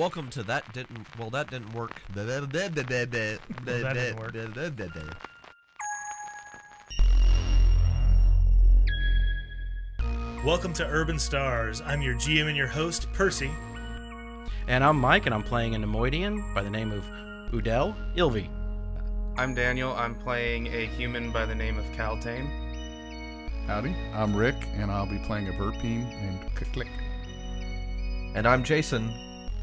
welcome to That Didn't Work. That didn't work. Welcome to Urban Stars. I'm your GM and your host, Percy. And I'm Mike, and I'm playing a Nemoidian by the name of Udell Ilvi. I'm Daniel. I'm playing a human by the name of Kaltane. Howdy, I'm Rick, and I'll be playing a Verpine named Kuklik. And I'm Jason,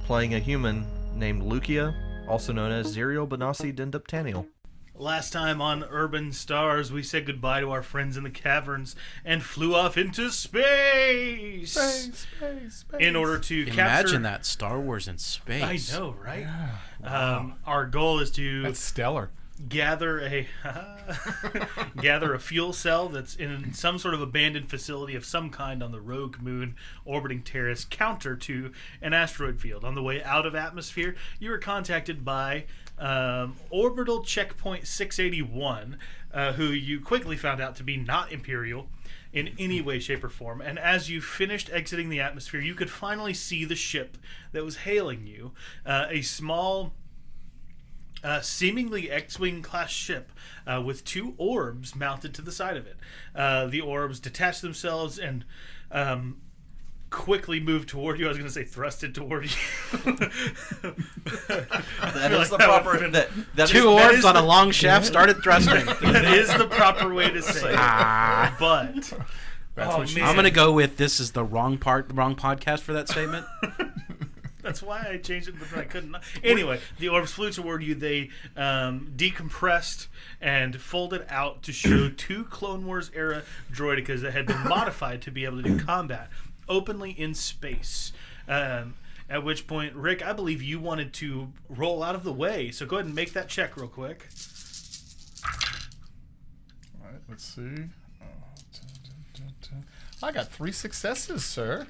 playing a human named Lukia, also known as Zerial Benassi Denduptaniel. Last time on Urban Stars, we said goodbye to our friends in the caverns and flew off into space. Space. In order to capture... Imagine that, Star Wars in space. I know, right? Yeah. Wow. Our goal is to That's stellar. gather a fuel cell that's in some sort of abandoned facility of some kind on the rogue moon orbiting Taris, counter to an asteroid field. On the way out of atmosphere, you were contacted by Orbital Checkpoint 681, who you quickly found out to be not Imperial in any way, shape, or form. And as you finished exiting the atmosphere, you could finally see the ship that was hailing you, a small... seemingly X-Wing class ship with two orbs mounted to the side of it. The orbs detach themselves and quickly move toward you. I was going to say thrusted toward you. That is the proper... Two orbs on a long shaft started thrusting. That is the proper way to say it. But... That's what she I'm going to go with this is the wrong podcast for that statement. That's why I changed it, but I couldn't. Anyway, the orbs flew toward you. They decompressed and folded out to show two Clone Wars era droidicas that had been modified to be able to do combat openly in space. At which point, Rick, I believe you wanted to roll out of the way. So go ahead and make that check real quick. All right, let's see. I got 3 successes, sir.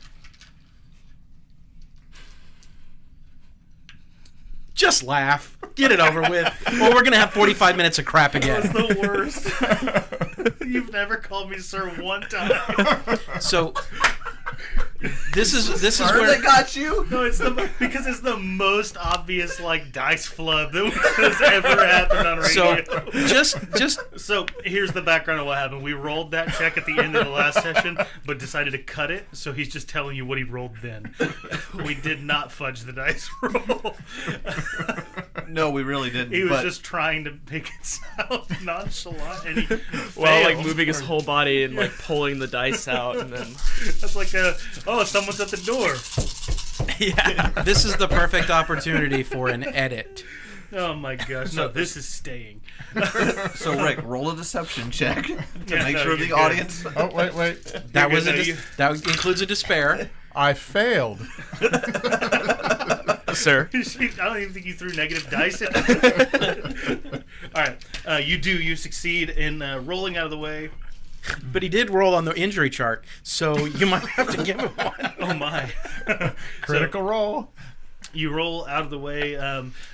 Just laugh. Get it over with. Or we're going to have 45 minutes of crap again. That's the worst. You've never called me sir one time. So this is where they got you? No, because it's the most obvious dice flub that has ever happened on radio. So here's the background of what happened. We rolled that check at the end of the last session, but decided to cut it. So he's just telling you what he rolled then. We did not fudge the dice roll. No, we really didn't. He was just trying to make it sound nonchalant, and he Well, moving his whole body and pulling the dice out, and then that's someone's at the door. yeah, this is the perfect opportunity for an edit. Oh my gosh! No, this is staying. So Rick, roll a deception check to make sure the you're audience. Oh, wait. That was that includes a despair. I failed. sir. I don't even think you threw negative dice at it. All right, you succeed in rolling out of the way. But he did roll on the injury chart, so you might have to give him one. Oh my! Critical roll. You roll out of the way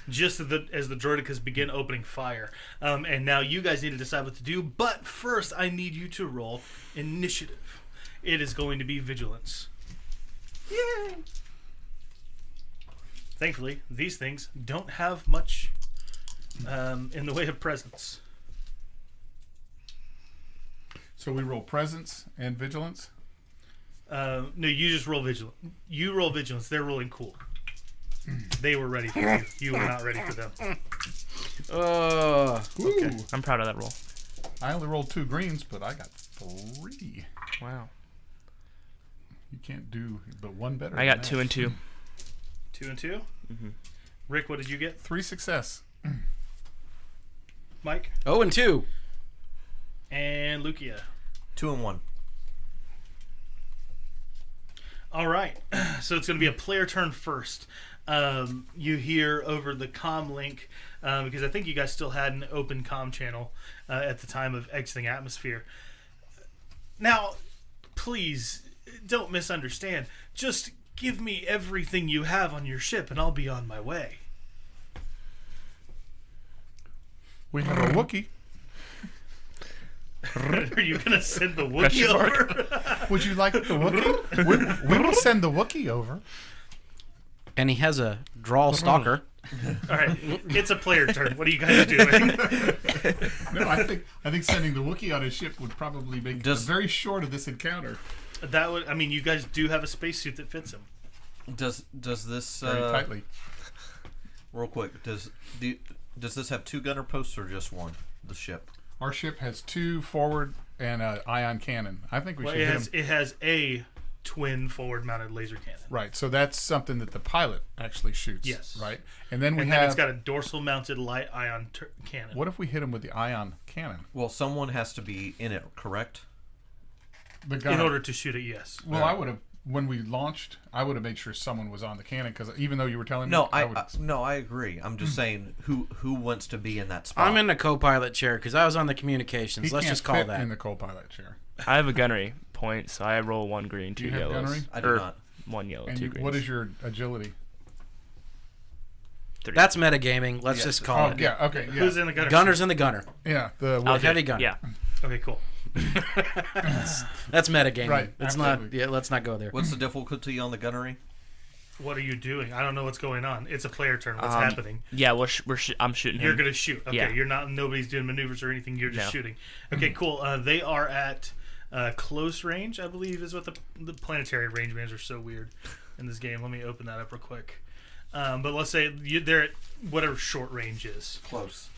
just as the droidicas begin opening fire. And now you guys need to decide what to do. But first, I need you to roll initiative. It is going to be vigilance. Yay! Thankfully, these things don't have much in the way of presence. So we roll presence and vigilance? No, you just roll vigilance. You roll vigilance. They're rolling cool. They were ready for you. You were not ready for them. Okay. I'm proud of that roll. I only rolled 2 greens, but I got 3. Wow. You can't do but one better. I got 2 and 2. 2 and 2? Mm-hmm. Rick, what did you get? 3 success. Mike? 0 and 2. And Lukia? 2 and 1. All right. So it's going to be a player turn first. You hear over the comm link, because I think you guys still had an open comm channel at the time of exiting atmosphere. Now, please, don't misunderstand. Just give me everything you have on your ship and I'll be on my way. We have a Wookiee. Are you going to send the Wookiee over? Would you like the Wookiee? We will send the Wookiee over. And he has a draw stalker. All right, it's a player turn. What are you guys doing? No, I think sending the Wookiee on his ship would probably make very short of this encounter. That would. I mean, you guys do have a spacesuit that fits him. Does this Very tightly. real quick? Does this have 2 gunner posts or just one? The ship. Our ship has 2 forward and an ion cannon. I think we should hit him. It has a twin forward-mounted laser cannon. Right, so that's something that the pilot actually shoots. Yes. Right, and then Then it's got a dorsal-mounted light ion cannon. What if we hit him with the ion cannon? Well, someone has to be in it, correct? The gunner. In order to shoot it, yes. Well, I would have. When we launched, I would have made sure someone was on the cannon because even though you were telling me, No, I I agree. I'm just saying who wants to be in that spot. I'm in the co-pilot chair because I was on the communications. he Let's can't just call fit that. in the co-pilot chair. I have a gunnery point, so I roll 1 green, 2 you have yellows. gunnery? I do not. 1 yellow, And 2 greens. what is your agility? 3. That's metagaming. Let's just call it. Yeah, okay, yeah, Who's in the gunner? Gunner's in the gunner. yeah. The I'll do Heavy it. gunner. Yeah. Okay, cool. That's metagaming. Right, It's not. absolutely. Yeah, let's not go there. What's the difficulty on the gunnery? What are you doing? I don't know what's going on. It's a player turn. What's happening? Yeah, I'm shooting him. You're gonna shoot. Okay, Yeah. you're not. Nobody's doing maneuvers or anything. You're just No. shooting. Okay, cool. They are at close range, I believe, is what the planetary range bands are so weird in this game. Let me open that up real quick. But let's say they're at whatever short range is. Close.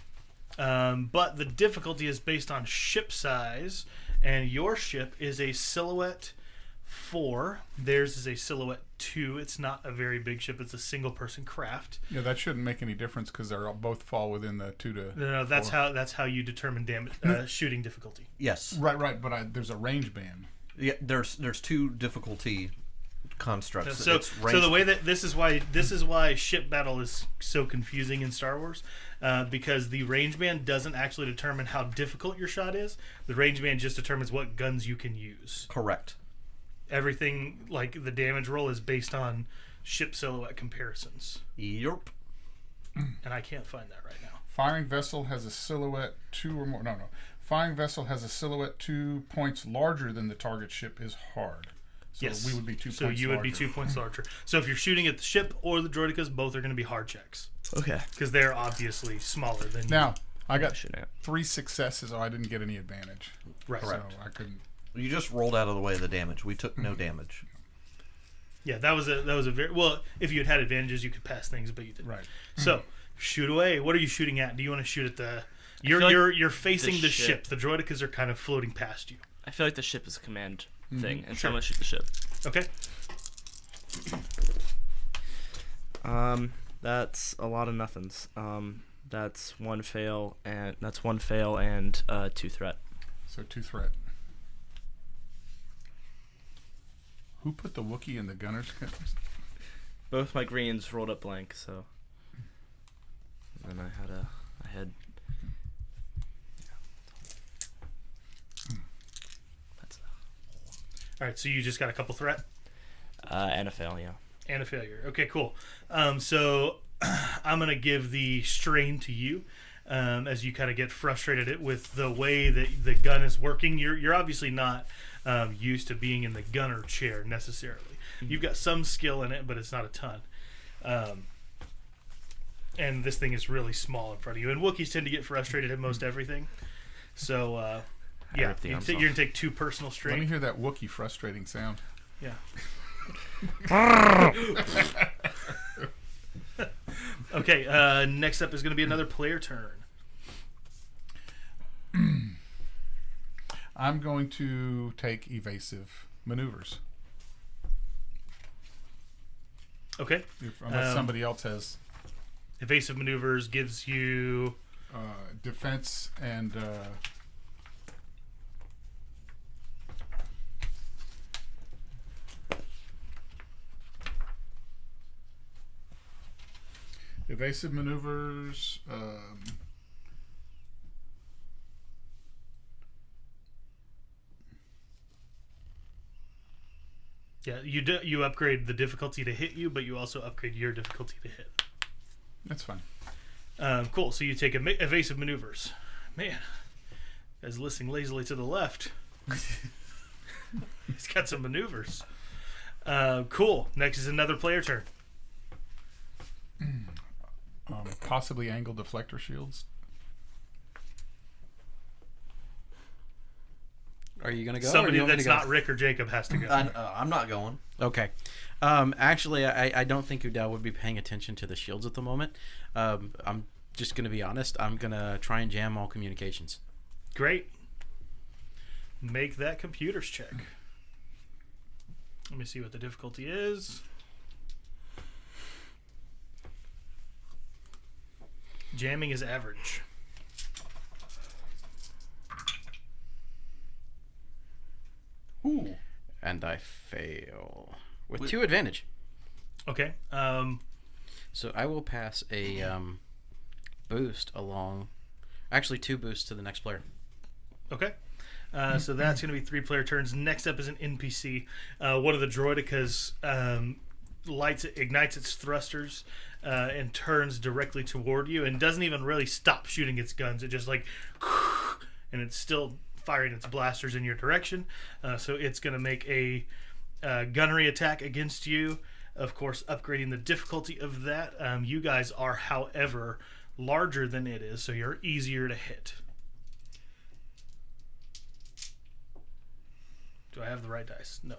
But the difficulty is based on ship size, and your ship is a silhouette 4. Theirs is a silhouette 2. It's not a very big ship. It's a single-person craft. Yeah, that shouldn't make any difference because they're both fall within the 2 to. No, that's 4. that's how you determine damage shooting difficulty. Yes. Right, but there's a range band. Yeah. There's 2 difficulty constructs. So It's the range- way that this is why ship battle is so confusing in Star Wars, because the range band doesn't actually determine how difficult your shot is. The range band just determines what guns you can use. Correct. Everything like the damage roll is based on ship silhouette comparisons, Yerp. and I can't find that right now. Firing vessel has a silhouette 2 or more. No. Firing vessel has a silhouette 2 points larger than the target ship is hard. So Yes, we would be 2 So points you would be larger. 2 points larger. So if you're shooting at the ship or the droidicas, both are going to be hard checks Okay. because they're obviously smaller than you. Now, I got Shooting at. 3 successes, so I didn't get any advantage. Right. So I couldn't. You just rolled out of the way of the damage. We took no damage. Yeah, that was a very well. If you had advantages, you could pass things, but you didn't. Right. So shoot away. What are you shooting at? Do you want to shoot at the? feel like You're facing the ship. ship- The droidicas are kind of floating past you. I feel like the ship is a command thing, and so Sure. I'm gonna shoot the ship. Okay. That's a lot of nothings. That's 1 fail and 2 threat. So 2 threat. Who put the Wookiee in the gunner's? Both my greens rolled up blank, so. And then I had. That's All right. So you just got a couple threat and a fail, yeah. and a failure. Okay. Cool. So I'm gonna give the strain to you. As you kind of get frustrated with the way that the gun is working, you're obviously not used to being in the gunner chair necessarily. You've got some skill in it, but it's not a ton. And this thing is really small in front of you. And Wookiees tend to get frustrated at most everything. So, yeah, ripped the you're arms going to take 2 personal Let me strain. hear that Wookiee frustrating sound. Yeah. Okay, next up is going to be another player turn. I'm going to take evasive maneuvers. Okay. Unless somebody else has Evasive maneuvers gives you... defense and evasive maneuvers. Yeah, you upgrade the difficulty to hit you, but you also upgrade your difficulty to hit. That's fine. Cool. So you take evasive maneuvers. Man, guy's listening lazily to the left. He's got some maneuvers. Cool. Next is another player turn. Possibly angled deflector shields. Are you gonna go? Somebody or do you want me that's to go? not Rick or Jacob has to go. I'm not going. Okay. Actually, I don't think Udell would be paying attention to the shields at the moment. I'm just gonna be honest. I'm gonna try and jam all communications. Great. Make that computers check. Let me see what the difficulty is. Jamming is average. Ooh. And I fail with 2 advantage. Okay. So I will pass a boost along. Actually, 2 boosts to the next player. Okay. So that's going to be 3-player turns. Next up is an NPC. One of the droidicas ignites its thrusters and turns directly toward you and doesn't even really stop shooting its guns. It just like, and it's still firing its blasters in your direction. So it's going to make a gunnery attack against you. Of course, upgrading the difficulty of that. You guys are, however, larger than it is, so you're easier to hit. Do I have the right dice? No.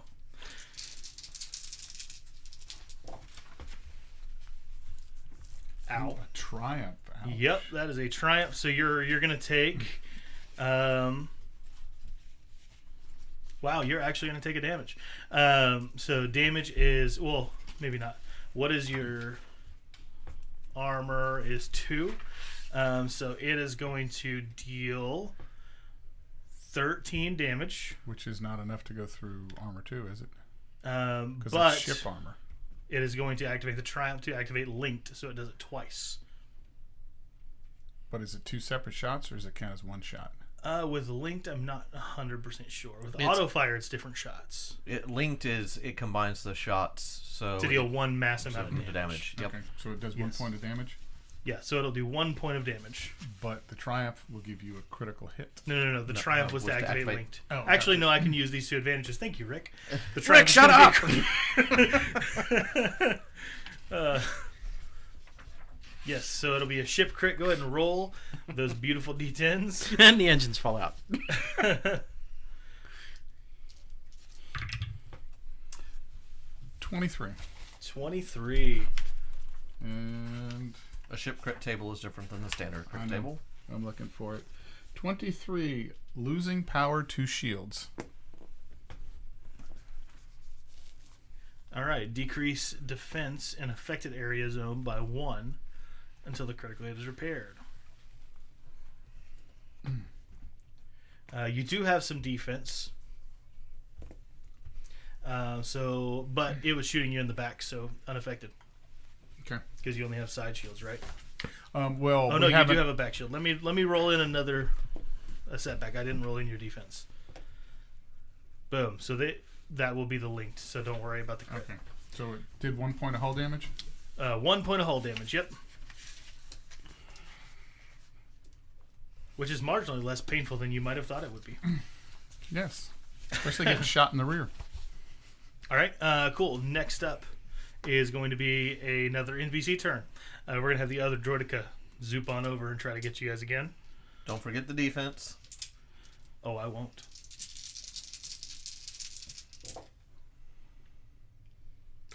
Ow. A triumph. Ouch. Yep, that is a triumph. So you're gonna take. Wow, you're actually gonna take a damage. So damage is, well, maybe not. What is your armor? Is 2. So it is going to deal 13 damage. Which is not enough to go through armor 2, is it? Because But it's ship armor. it is going to activate the triumph to activate linked, so it does it twice. But is it 2 separate shots, or does it count as 1 shot? With linked, I'm not 100% sure. With It's- auto fire, it's different shots It linked is it combines the shots, so to deal one mass amount of the damage. damage. Yep. Okay, so it does 1 Yes. point of damage, Yeah, so it'll do 1 point of damage. but the triumph will give you a critical hit. No. The triumph was to was to activate activate- linked. Oh, Actually, gotcha. no, I can use these 2 advantages. Thank you, Rick. The Rick, triumph shut up! Yes, so it'll be a ship crit. Go ahead and roll those beautiful D10s. And the engines fall out. 23. 23. And A ship crit table is different than the standard I crit know. table. I'm looking for it. 23. Losing power to shields. All right, decrease defense in affected area zone by 1 until the critical hit is repaired. You do have some defense. But it was shooting you in the back, so unaffected. Okay. Because you only have side shields, right? Well, Oh no, we you do haven't- have a back shield. Let me roll in a setback. I didn't roll in your defense. Boom. So that will be the linked. So don't worry about the crit. Okay. So it did 1 point of hull damage? 1 point of hull damage. Yep. Which is marginally less painful than you might have thought it would be. Yes. Especially getting shot in the rear. All right. Cool. Next up is going to be another NPC turn. We're gonna have the other droidica zoop on over and try to get you guys again. Don't forget the defense. Oh, I won't.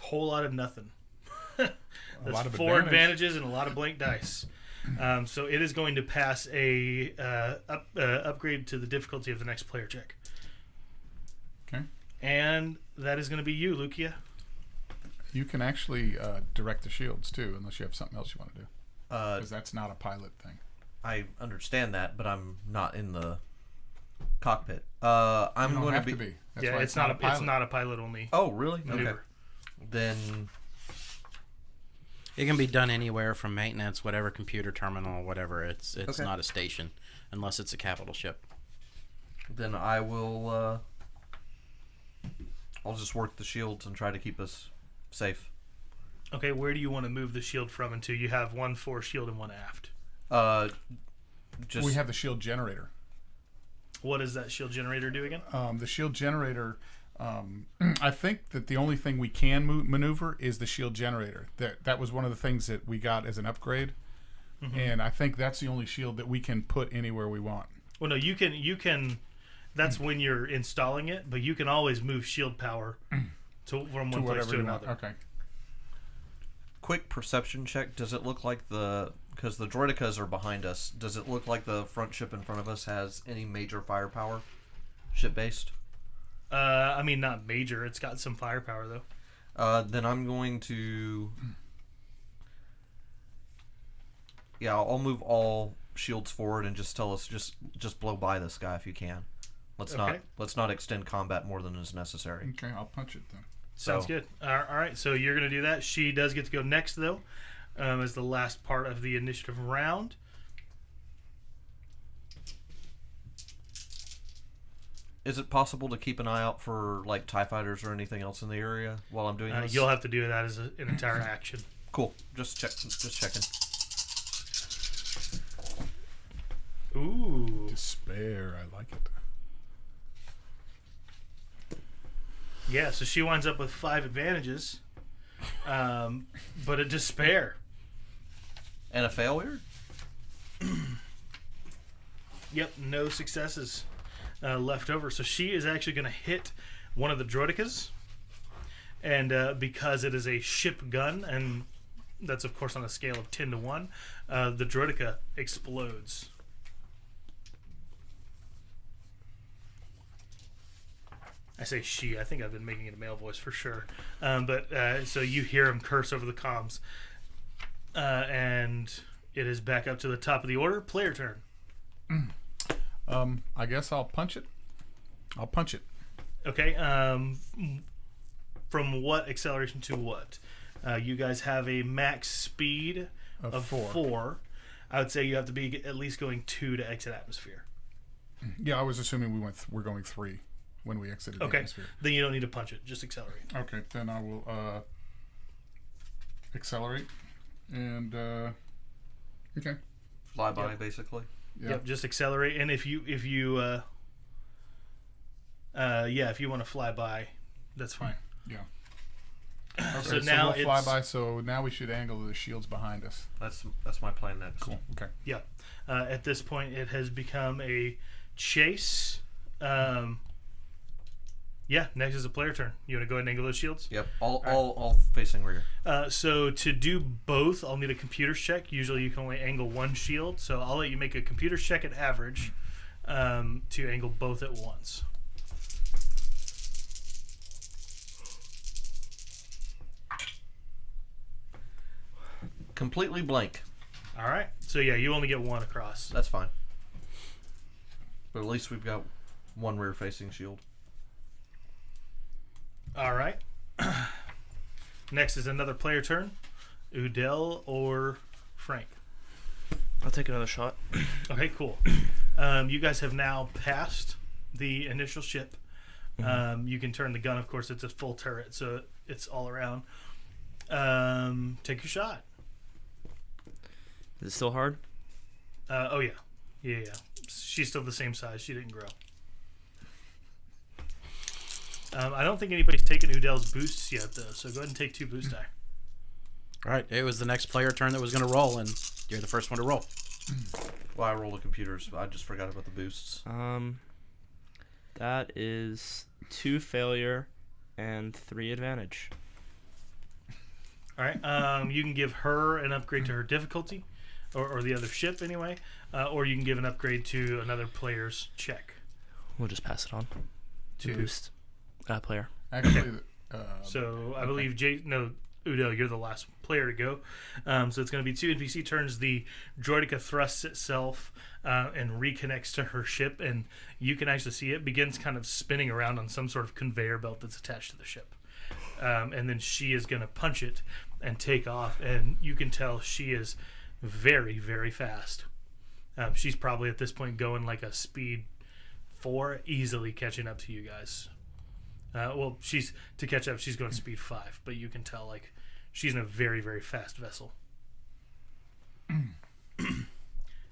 Whole lot of nothing. That's lot of 4 advantage. advantages and a lot of blank dice. So it is going to pass a upgrade to the difficulty of the next player check. Okay. And that is going to be you, Lukia. You can actually direct the shields too, unless you have something else you want to do. Because that's not a pilot thing. I understand that, but I'm not in the cockpit. I'm You don't going have to to be. That's Yeah, why it's not a pilot. it's not a pilot only Oh, really? maneuver. Okay. Then It can be done anywhere from maintenance, whatever computer terminal, whatever. It's Okay. not a station, unless it's a capital ship. I will. I'll just work the shields and try to keep us safe. Okay, where do you want to move the shield from into? You have 1 fore shield and 1 aft. Just We have the shield generator. What does that shield generator do again? The shield generator I think that the only thing we can maneuver is the shield generator. That was one of the things that we got as an upgrade, and I think that's the only shield that we can put anywhere we want. Well, no, you can. That's when you're installing it, but you can always move shield power from one place to another. Okay. Quick perception check. Does it look like because the droidicas are behind us, does it look like the front ship in front of us has any major firepower? Ship-based? I mean, not major. It's got some firepower, though. Then I'm going to... Yeah, I'll move all shields forward and just tell us, just blow by this guy if you can. Let's not extend combat more than is necessary. Okay, I'll punch it then. Sounds good. All right, so you're going to do that. She does get to go next, though, as the last part of the initiative round. Is it possible to keep an eye out for like TIE fighters or anything else in the area while I'm doing this? You'll have to do that as an entire action. Cool. Just checking. Ooh. Despair. I like it. Yeah, so she winds up with 5 advantages, but a despair. And a failure? Yep, no successes left over. So she is actually going to hit one of the droidicas, and because it is a ship gun, and that's of course on a scale of 10 to 1, the droidica explodes. I say she. I think I've been making it a male voice for sure. So you hear him curse over the comms. And it is back up to the top of the order. Player turn. I guess I'll punch it. Okay. From what acceleration to what? You guys have a max speed of 4. I would say you have to be at least going 2 to exit atmosphere. Yeah, I was assuming we're going 3 when we exited the atmosphere. Then you don't need to punch it. Just accelerate. Okay, then I will accelerate and okay. Fly by, basically. Yep, just accelerate. And if you want to fly by, that's fine. Yeah. Okay, so now we'll fly by. So now we should angle the shields behind us. That's my plan next. Cool. Okay. Yeah. At this point, it has become a chase. Yeah, next is a player turn. You want to go ahead and angle those shields? Yep, all facing rear. So to do both, I'll need a computer's check. Usually you can only angle one shield, so I'll let you make a computer's check at average to angle both at once. Completely blank. All right. So yeah, you only get one across. That's fine. But at least we've got one rear facing shield. All right. Next is another player turn. Udell or Frank? I'll take another shot. Okay, cool. You guys have now passed the initial ship. You can turn the gun. Of course, it's a full turret, so it's all around. Take your shot. Is it still hard? Oh, yeah. Yeah. She's still the same size. She didn't grow. I don't think anybody's taken Udell's boosts yet, though, so go ahead and take 2 boost die. All right, it was the next player turn that was going to roll, and you're the first one to roll. Well, I rolled the computers, but I just forgot about the boosts. That is 2 failure and 3 advantage. All right. You can give her an upgrade to her difficulty, or the other ship anyway, or you can give an upgrade to another player's check. We'll just pass it on to boost player. Actually, So I believe Udo, you're the last player to go. So it's going to be 2 NPC turns. The droidica thrusts itself and reconnects to her ship, and you can actually see it begins kind of spinning around on some sort of conveyor belt that's attached to the ship. And then she is going to punch it and take off, and you can tell she is very, very fast. She's probably at this point going like a speed 4, easily catching up to you guys. To catch up, she's going speed 5, but you can tell like she's in a very, very fast vessel.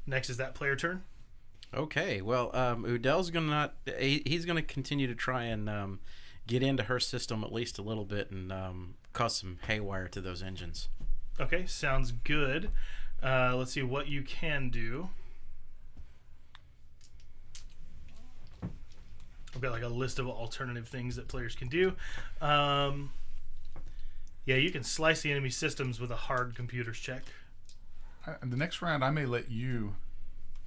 Next is that player turn. Okay, well, Udell's he's gonna continue to try and get into her system at least a little bit and cause some haywire to those engines. Okay, sounds good. Let's see what you can do. I've got like a list of alternative things that players can do. Yeah, you can slice the enemy systems with a hard computers check. The next round, I may let you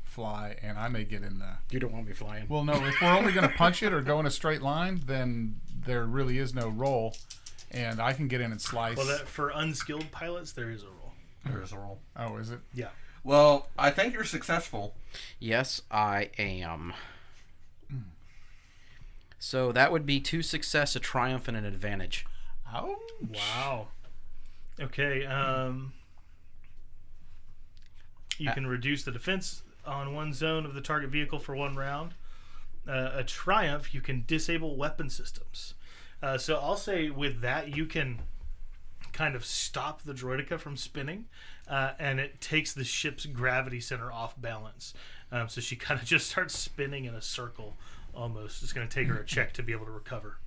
fly, and I may get in the... You don't want me flying. Well, no, if we're only going to punch it or go in a straight line, then there really is no roll, and I can get in and slice. Well, for unskilled pilots, there is a roll. There's a roll. Oh, is it? Yeah. Well, I think you're successful. Yes, I am. So that would be 2 success, a triumph, and an advantage. Ouch. Wow. Okay. You can reduce the defense on one zone of the target vehicle for 1 round. A triumph, you can disable weapon systems. So I'll say with that, you can kind of stop the droideka from spinning, and it takes the ship's gravity center off balance. So she kind of just starts spinning in a circle almost. It's going to take her a check to be able to recover.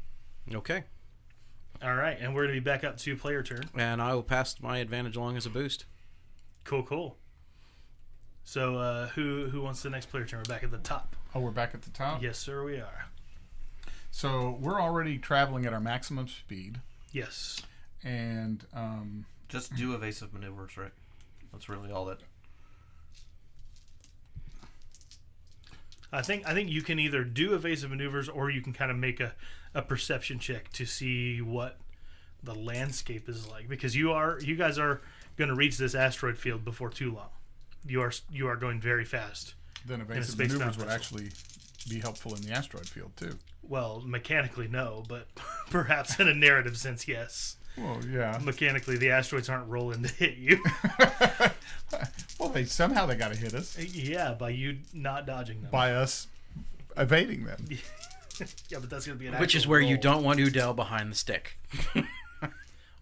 Okay. All right, and we're going to be back up to player turn. And I will pass my advantage along as a boost. Cool. So who wants the next player turn? We're back at the top. Oh, we're back at the top? Yes, sir, we are. So we're already traveling at our maximum speed, Yes. and Just do evasive maneuvers, Rick. That's really all that. I think you can either do evasive maneuvers or you can kind of make a perception check to see what the landscape is like, because you guys are going to reach this asteroid field before too long. You are going very fast. then a evasive space maneuvers down would vessel. actually be helpful in the asteroid field, too. Well, mechanically no, but perhaps in a narrative sense, yes. Well, yeah. Mechanically, the asteroids aren't rolling to hit you. Well, they somehow got to hit us Yeah, by you not dodging them. by us evading them. Yeah, but that's going to be an Which is actual where you roll. don't want Udell behind the stick.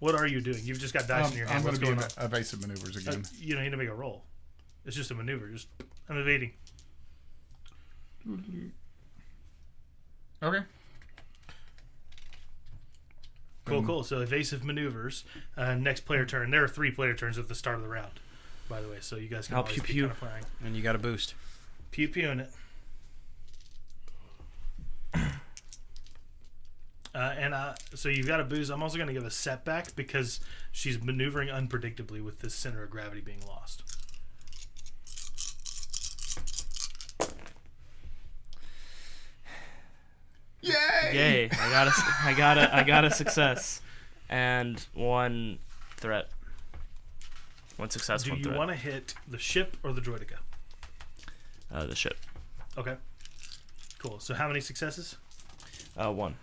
What are you doing? You've just got dice in your hand. I'm going What's to be going in on? evasive maneuvers again. You don't need to make a roll. It's just a maneuver. I'm evading. Okay. Cool. So evasive maneuvers. Next player turn. There are 3 player turns at the start of the round, by the way. So you guys can I'll always be pew-pew. kind of playing. And you got a boost. Pew-pewing it. So you've got a boost. I'm also going to give a setback because she's maneuvering unpredictably with this center of gravity being lost. Yay! I got a success, and 1 threat. 1 success, Do 1 you threat. want to hit the ship or the droideka? The ship. Okay. Cool. So how many successes? 1.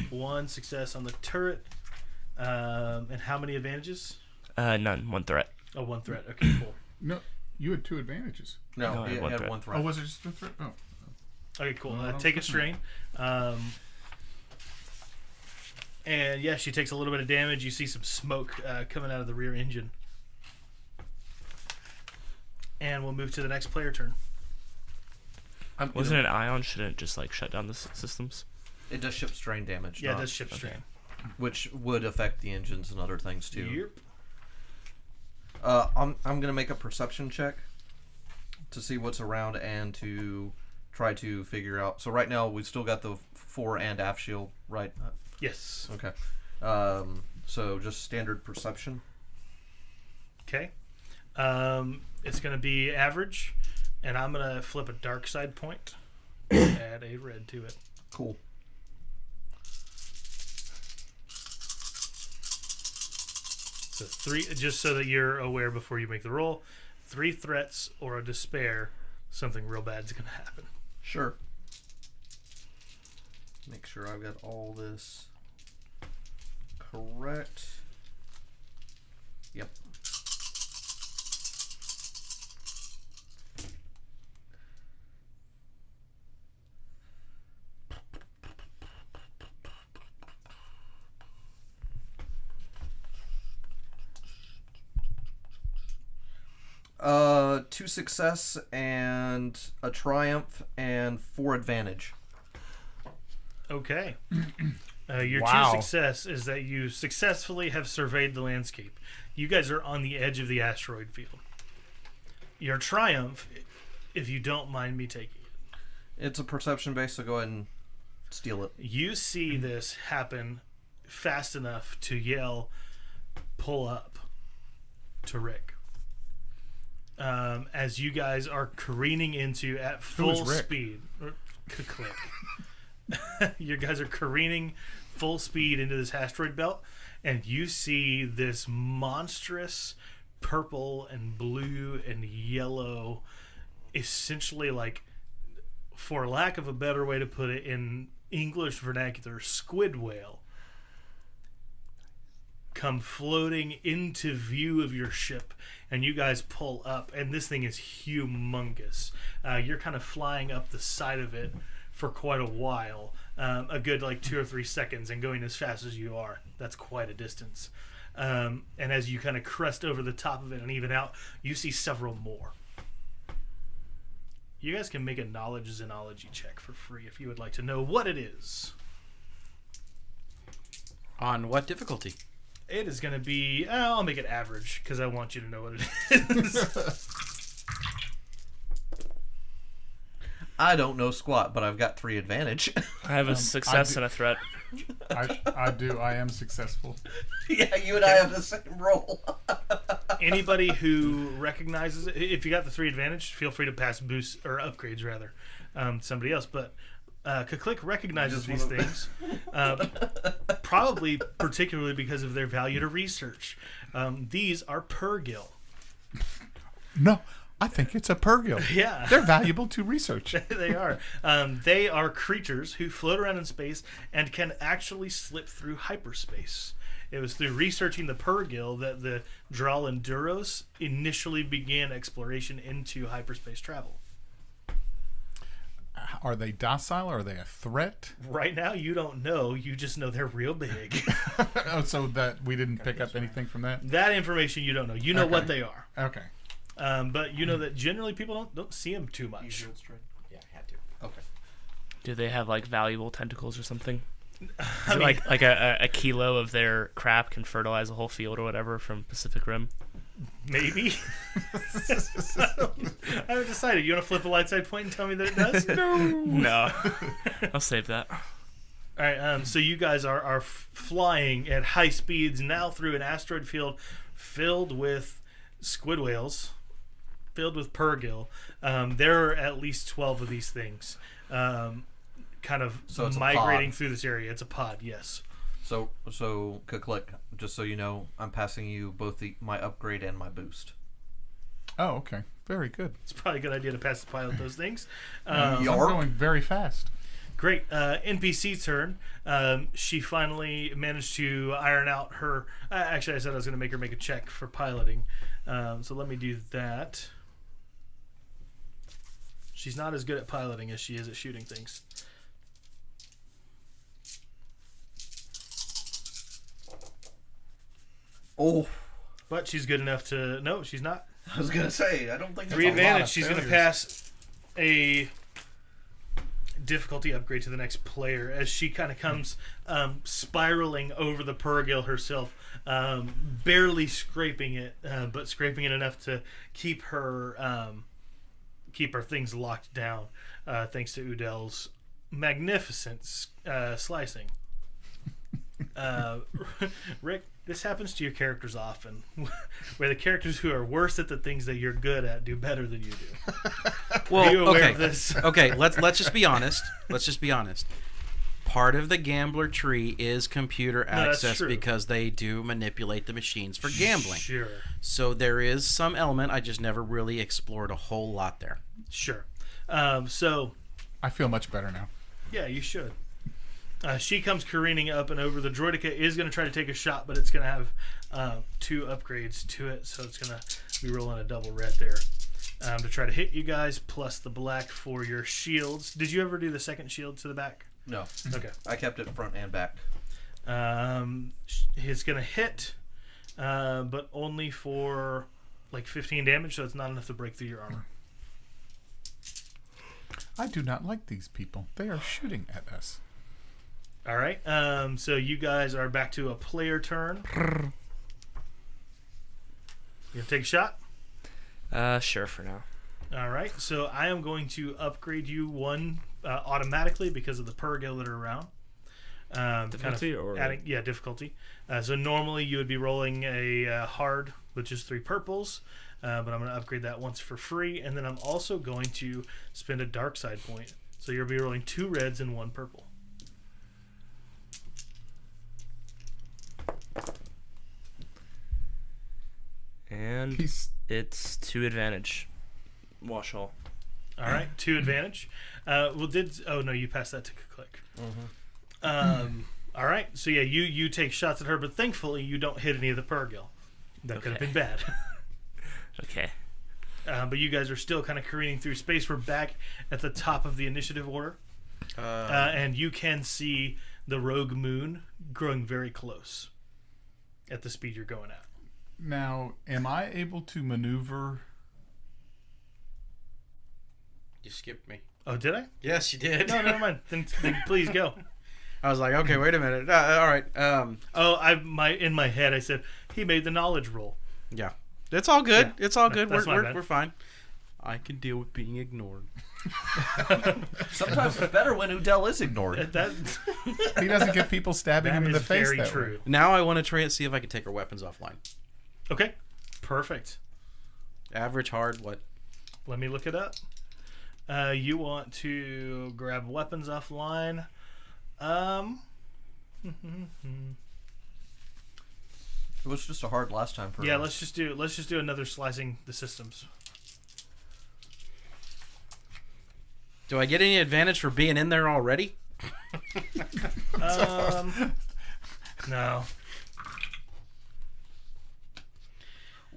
1 success on the turret. And how many advantages? None. 1 threat. Oh, 1 threat. Okay, cool. No, you had 2 advantages. No, No, I he had one had threat. 1 threat. Oh, was it just a threat? Oh. Okay, cool. Well, Take a strain. And yeah, she takes a little bit of damage. You see some smoke coming out of the rear engine. And we'll move to the next player turn. Wasn't it ion? Shouldn't it just like shut down the systems? It does ship strain damage. Yeah, not- that's ship strain. which would affect the engines and other things too. Yep. I'm gonna make a perception check to see what's around and to try to figure out. So right now we've still got the fore and aft shield, right? Yes. Okay. So just standard perception. Okay. It's going to be average, and I'm going to flip a dark side point. Add a red to it. Cool. So 3, just so that you're aware before you make the roll, 3 threats or a despair, something real bad's going to happen. Sure. Make sure I've got all this correct. Yep. Two success and a triumph and 4 advantage. Okay. Your Wow. true success is that you successfully have surveyed the landscape. You guys are on the edge of the asteroid field. Your triumph, if you don't mind me taking it. It's a perception base, so go ahead and steal it. You see this happen fast enough to yell, pull up to Rick. As you guys are careening into at full Rick? speed. Click. You guys are careening full speed into this asteroid belt, and you see this monstrous purple and blue and yellow, essentially, like, for lack of a better way to put it in English vernacular, squid whale come floating into view of your ship, and you guys pull up, and this thing is humongous. You're kind of flying up the side of it for quite a while, a good like 2 or 3 seconds, and going as fast as you are. That's quite a distance. And as you kind of crest over the top of it and even out, you see several more. You guys can make a knowledge xenology check for free if you would like to know what it is. On what difficulty? It is going to be... I'll make it average, because I want you to know what it is. I don't know squat, but I've got 3 advantage. I have a success and a threat. I do. I am successful. Yeah, you and I have the same roll. Anybody who recognizes it, if you got the 3 advantage, feel free to pass boosts, or upgrades rather, somebody else. But Kaklik recognizes these things, probably particularly because of their value to research. These are Purrgill. No, I think it's a Purrgill. Yeah. They're valuable to research. They are. They are creatures who float around in space and can actually slip through hyperspace. It was through researching the Purrgill that the Dral and Duros initially began exploration into hyperspace travel. Are they docile? Are they a threat? Right now, you don't know. You just know they're real big. Oh, so that we didn't pick up anything from that? That information you don't know. You know Okay. what they are. Okay. But you know that generally people don't see them too much. Yeah, I had to. Okay. Do they have like valuable tentacles or something? I mean, like a kilo of their crap can fertilize a whole field or whatever from Pacific Rim? maybe. I haven't decided. You want to flip a light side point and tell me that it does? No. I'll save that. All right, so you guys are flying at high speeds now through an asteroid field filled with squid whales, filled with Purrgill. There are at least 12 of these things kind of So it's a migrating pod. through this area. It's a pod, yes. So Kaklik, just so you know, I'm passing you both my upgrade and my boost. Oh, okay. Very good. It's probably a good idea to pass the pilot those things. I'm going very fast. Great. NPC turn. She finally managed to iron out her... actually, I said I was going to make her make a check for piloting. So let me do that. She's not as good at piloting as she is at shooting things. Oh, But she's good enough to... No, she's not. I was gonna say I don't think 3 a lot advantage. of She's going to failures. pass a difficulty upgrade to the next player as she kind of comes spiraling over the Purrgill herself, barely scraping it, but scraping it enough to keep her things locked down, thanks to Udel's magnificent slicing. Rick, this happens to your characters often, where the characters who are worse at the things that you're good at do better than you do. Well, Are you aware okay. of this? Okay, let's just be honest. Let's just be honest. Part of the gambler tree is computer that's access true. because they do manipulate the machines for gambling. Sure. So there is some element. I just never really explored a whole lot there. Sure. So, I feel much better now. yeah, you should. She comes careening up and over. The Droidica is going to try to take a shot, but it's going to have 2 upgrades to it, so it's going to be rolling a double red there to try to hit you guys, plus the black for your shields. Did you ever do the second shield to the back? No. Okay. I kept it front and back. It's going to hit, but only for like 15 damage, so it's not enough to break through your armor. I do not like these people. They are shooting at us. All right. So you guys are back to a player turn. You gonna take a shot? Sure for now. All right. So I am going to upgrade you one automatically because of the Purrgill that are around. Difficulty or difficulty. So normally you would be rolling a hard, which is 3 purples, but I'm going to upgrade that once for free, and then I'm also going to spend a dark side point. So you'll be rolling 2 reds and 1 purple. And it's 2 advantage. Wash all. All right, 2 advantage. Oh no, you passed that to Click. All right, so yeah, you take shots at her, but thankfully you don't hit any of the Purrgill. That could have been bad. Okay. But you guys are still kind of careening through space. We're back at the top of the initiative order, and you can see the rogue moon growing very close at the speed you're going at. Now, am I able to maneuver? You skipped me. Oh, did I? Yes, you did. No, never mind. Then please go. I was like, okay, wait a minute. All right. In my head I said he made the knowledge roll. Yeah, it's all good. Yeah. It's all good. That's my bad. We're fine. I can deal with being ignored. Sometimes it's better when Udell is ignored. He doesn't get people stabbing him in the face. Very that true. way. Now I want to try and see if I can take her weapons offline. Okay, perfect. Average, hard, what? Let me look it up. You want to grab weapons offline. It was just a hard last time for yeah, us. let's just do another slicing the systems. Do I get any advantage for being in there already? No.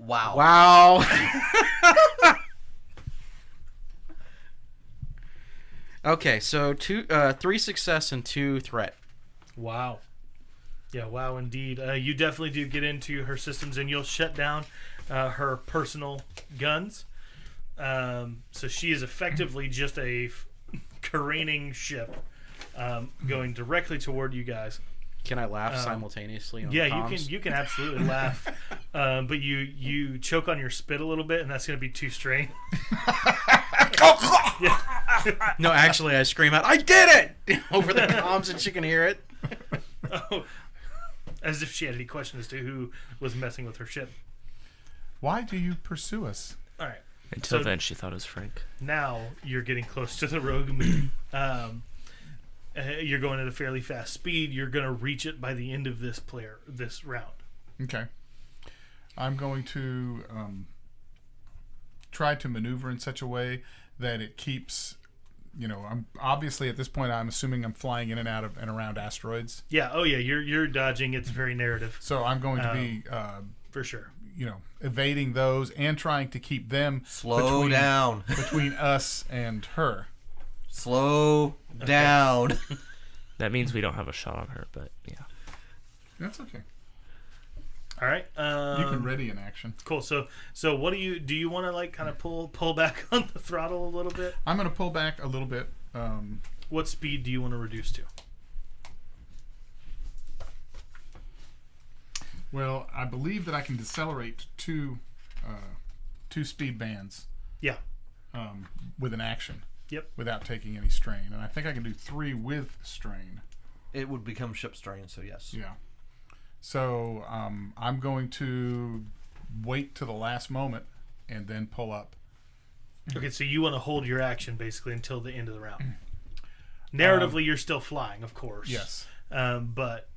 Wow. Wow. Okay, so 3 success and 2 threat. Wow. Yeah, wow, indeed. You definitely do get into her systems, and you'll shut down her personal guns. So she is effectively just a careening ship going directly toward you guys. Can I laugh simultaneously on Yeah, comms? you can absolutely laugh, but you choke on your spit a little bit, and that's going to be too strained. No, actually, I scream out, "I did it!" over the comms, and she can hear it. Oh, as if she had any question as to who was messing with her ship. Why do you pursue us? All right. Until then, she thought it was Frank. Now you're getting close to the rogue moon. You're going at a fairly fast speed. You're going to reach it by the end of this round. Okay. I'm going to try to maneuver in such a way that it keeps, I'm obviously at this point I'm assuming I'm flying in and out of and around asteroids. Yeah. Oh yeah. You're dodging. It's very narrative. So I'm going to be for sure. Evading those and trying to keep them Slow down. between us and her. Slow down. That means we don't have a shot on her, but yeah. That's okay. All right. You can ready an action. Cool. So what do you want to kind of pull back on the throttle a little bit? I'm going to pull back a little bit. What speed do you want to reduce to? Well, I believe that I can decelerate two speed bands. Yeah. With an action. Yep. Without taking any strain, and I think I can do 3 with strain. It would become ship strain, so yes. Yeah. So I'm going to wait to the last moment and then pull up. Okay, so you want to hold your action basically until the end of the round. Narratively, you're still flying, of course. Yes. But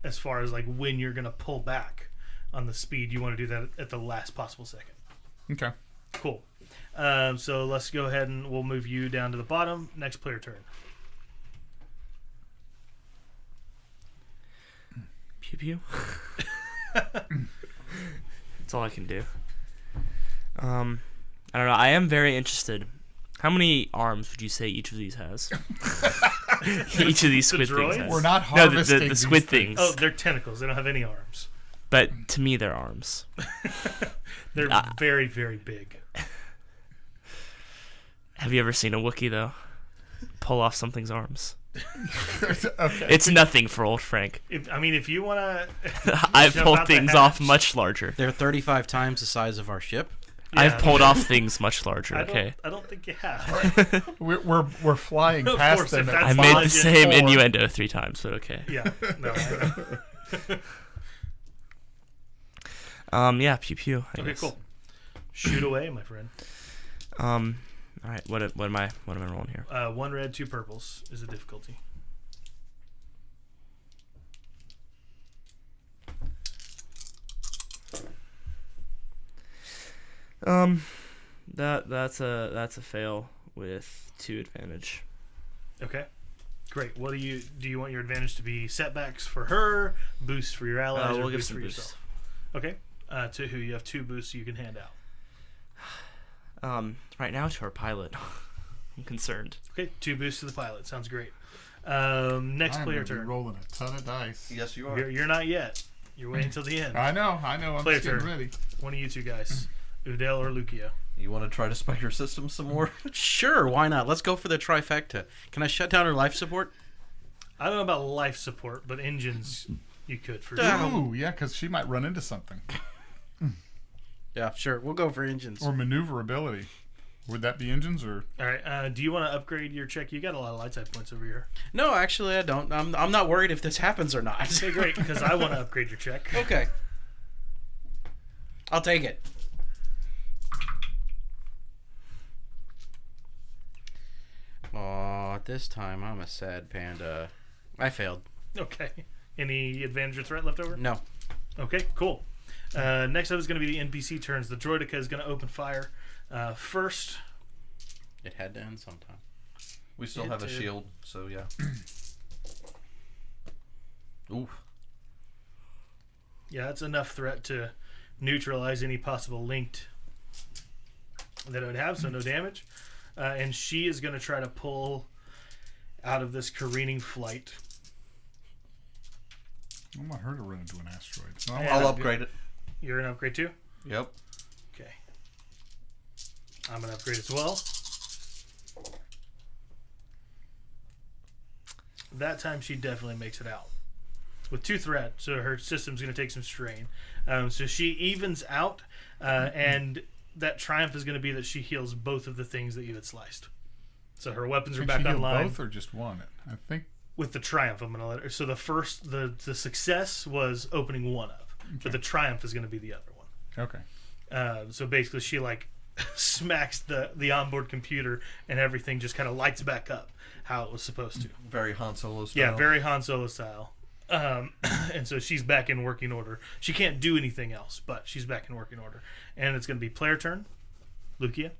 as far as when you're going to pull back on the speed, you want to do that at the last possible second. Okay. Cool. So let's go ahead and we'll move you down to the bottom. Next player turn. Pew pew. That's all I can do. I don't know. I am very interested. How many arms would you say each of these has? Each of these squid things has. We're not harvesting the squid things. Oh, they're tentacles. They don't have any arms. But to me, they're arms. They're very, very big. Have you ever seen a Wookiee, though? pull off something's arms. Okay. It's nothing for old Frank. If you want to, I've jump pulled out the things off hatch. much larger. They're 35 times the size of our ship. I've pulled off things much larger. Okay. I don't think you have. We're flying Of past course, them. if at I that's made the logic, same or- innuendo 3 times, but okay. Yeah. No. I know. Yeah, pew pew. I Okay. guess. Cool. Shoot away, my friend. All right. What am I rolling here? 1 red, 2 purples is the difficulty. That's a fail with 2 advantage. Okay. Great. What do you want your advantage to be? Setbacks for her, boosts for your allies, or We'll give boosts some for boosts. yourself? Okay. To who? You have 2 boosts you can hand out. Right now to our pilot. I'm concerned. Okay. 2 boosts to the pilot. Sounds great. Next I'm player gonna be turn. rolling a ton of dice. Yes, you are. You're not yet. You're waiting till the end. I know. I'm Player just getting turn. ready. One of you 2 guys, Udell or Lucia. You want to try to spike your system some more? Sure, why not? Let's go for the trifecta. Can I shut down her life support? I don't know about life support, but engines you could for sure. Ooh, yeah, because she might run into something. Yeah, sure. We'll go for engines. Or maneuverability. Would that be engines or? All right. Do you want to upgrade your check? You got a lot of light side points over here. No, actually, I don't. I'm not worried if this happens or not. Okay, great, because I want to upgrade your check. Okay. I'll take it. Aw, this time I'm a sad panda. I failed. Okay. Any advantage or threat left over? No. Okay, cool. Next up is going to be the NPC turns. The droideka is going to open fire first. It had to end sometime. We still It have a did. shield, so yeah. Ooh. Yeah, that's enough threat to neutralize any possible linked that it would have, so no damage. And she is going to try to pull out of this careening flight. I want her to run into an asteroid. So Yeah. I'll upgrade it. You're going to upgrade too? Yep. Okay. I'm going to upgrade as well. That time she definitely makes it out. With 2 threat, so her system's going to take some strain. So she evens out, and that triumph is going to be that she heals both of the things that you had sliced. So her weapons are Can back she heal online. both or just one? I think. With the triumph, I'm going to let her. So the success was opening one up, but the triumph is going to be the other one. Okay. So basically, she like smacks the onboard computer, and everything just kind of lights back up how it was supposed to. Very Han Solo style. Yeah, very Han Solo style. And so she's back in working order. She can't do anything else, but she's back in working order. And it's going to be player turn. Lucia.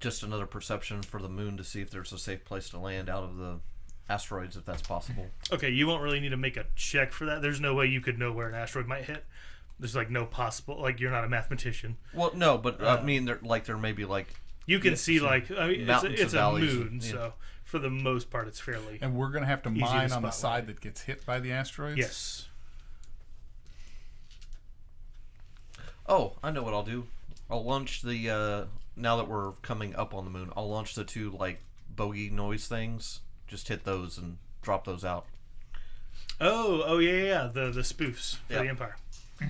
Just another perception for the moon to see if there's a safe place to land out of the asteroids, if that's possible. Okay, you won't really need to make a check for that. There's no way you could know where an asteroid might hit. There's like no possible, like you're not a mathematician. Well, no, but I mean, there may be like You can Yeah, see some like I mean, mountains it's and a valleys, moon, yeah. so for the most part, it's fairly And we're gonna have to Easy to mine on the spotlight. side that gets hit by the asteroids. yes. Oh, I know what I'll do. I'll launch the now that we're coming up on the moon, I'll launch the 2 like bogey noise things. Just hit those and drop those out. Oh yeah. The spoofs for Yeah. the Empire.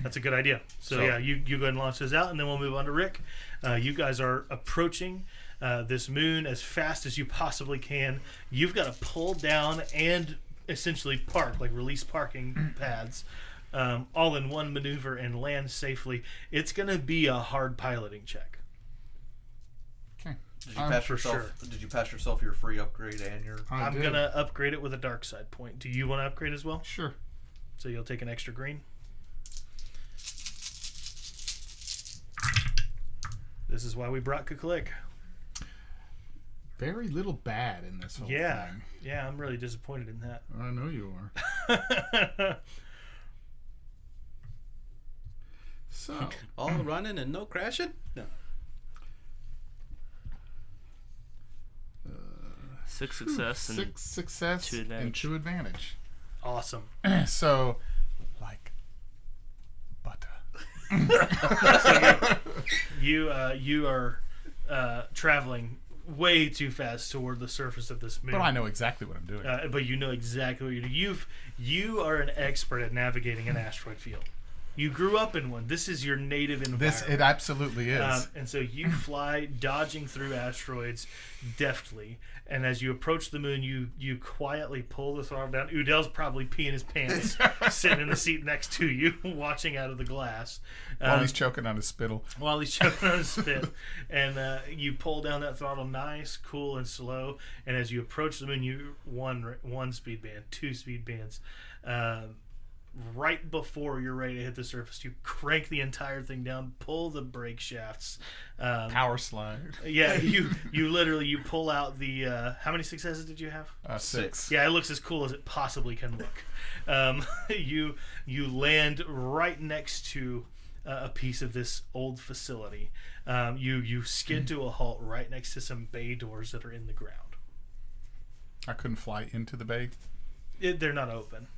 That's a good idea. So So- yeah, you go ahead and launch those out, and then we'll move on to Rick. You guys are approaching this moon as fast as you possibly can. You've got to pull down and essentially park, like release parking pads, all in one maneuver and land safely. It's going to be a hard piloting check. Okay. Did you pass for yourself? Did you pass yourself your free upgrade and your? I I'm did. going to upgrade it with a dark side point. Do you want to upgrade as well? Sure. So you'll take an extra green. This is why we brought Kuklik. Very little bad in this whole Yeah, thing. yeah, I'm really disappointed in that. I know you are. So, All running and no crashing? No. 6 success and 6 success 2 and advantage. 2 advantage. Awesome. So, like butter. You are traveling way too fast toward the surface of this moon. But I know exactly what I'm doing. But you know exactly what you're doing. You are an expert at navigating an asteroid field. You grew up in one. This is your native environment. It absolutely is. And so you fly, dodging through asteroids deftly. And as you approach the moon, you quietly pull the throttle down. Udell's probably peeing his pants, sitting in the seat next to you, watching out of the glass. While he's choking on his spittle. While he's choking on his spit. And you pull down that throttle nice, cool, and slow. And as you approach the moon, you one speed band, 2 speed bands. Right before you're ready to hit the surface, you crank the entire thing down, pull the brake shafts. Power slide. Yeah, you literally pull out the. How many successes did you have? 6. Yeah, it looks as cool as it possibly can look. You land right next to a piece of this old facility. You skid to a halt right next to some bay doors that are in the ground. I couldn't fly into the bay. They're not open.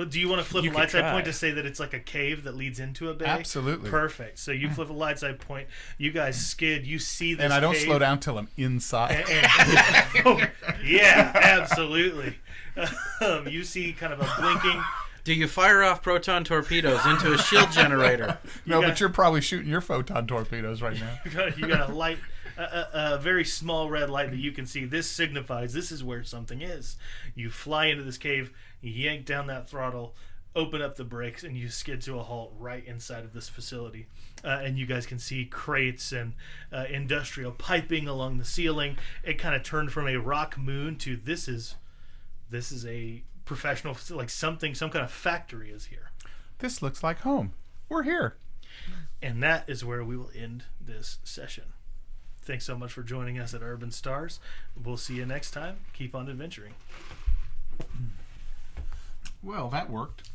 Do you want to flip You a could light side try. point to say that it's like a cave that leads into a bay? Absolutely. Perfect. So you flip a light side point. You guys skid. You see this And I don't cave, slow down till I'm inside. yeah, absolutely. You see kind of a blinking. Do you fire off proton torpedoes into a shield generator? No, got- but you're probably shooting your photon torpedoes right now. You got a light, a very small red light that you can see. This signifies this is where something is. You fly into this cave, yank down that throttle, open up the brakes, and you skid to a halt right inside of this facility. And you guys can see crates and industrial piping along the ceiling. It kind of turned from a rock moon to this is a professional, like some kind of factory is here. This looks like home. We're here. And that is where we will end this session. Thanks so much for joining us at Urban Stars. We'll see you next time. Keep on adventuring. Well, that worked.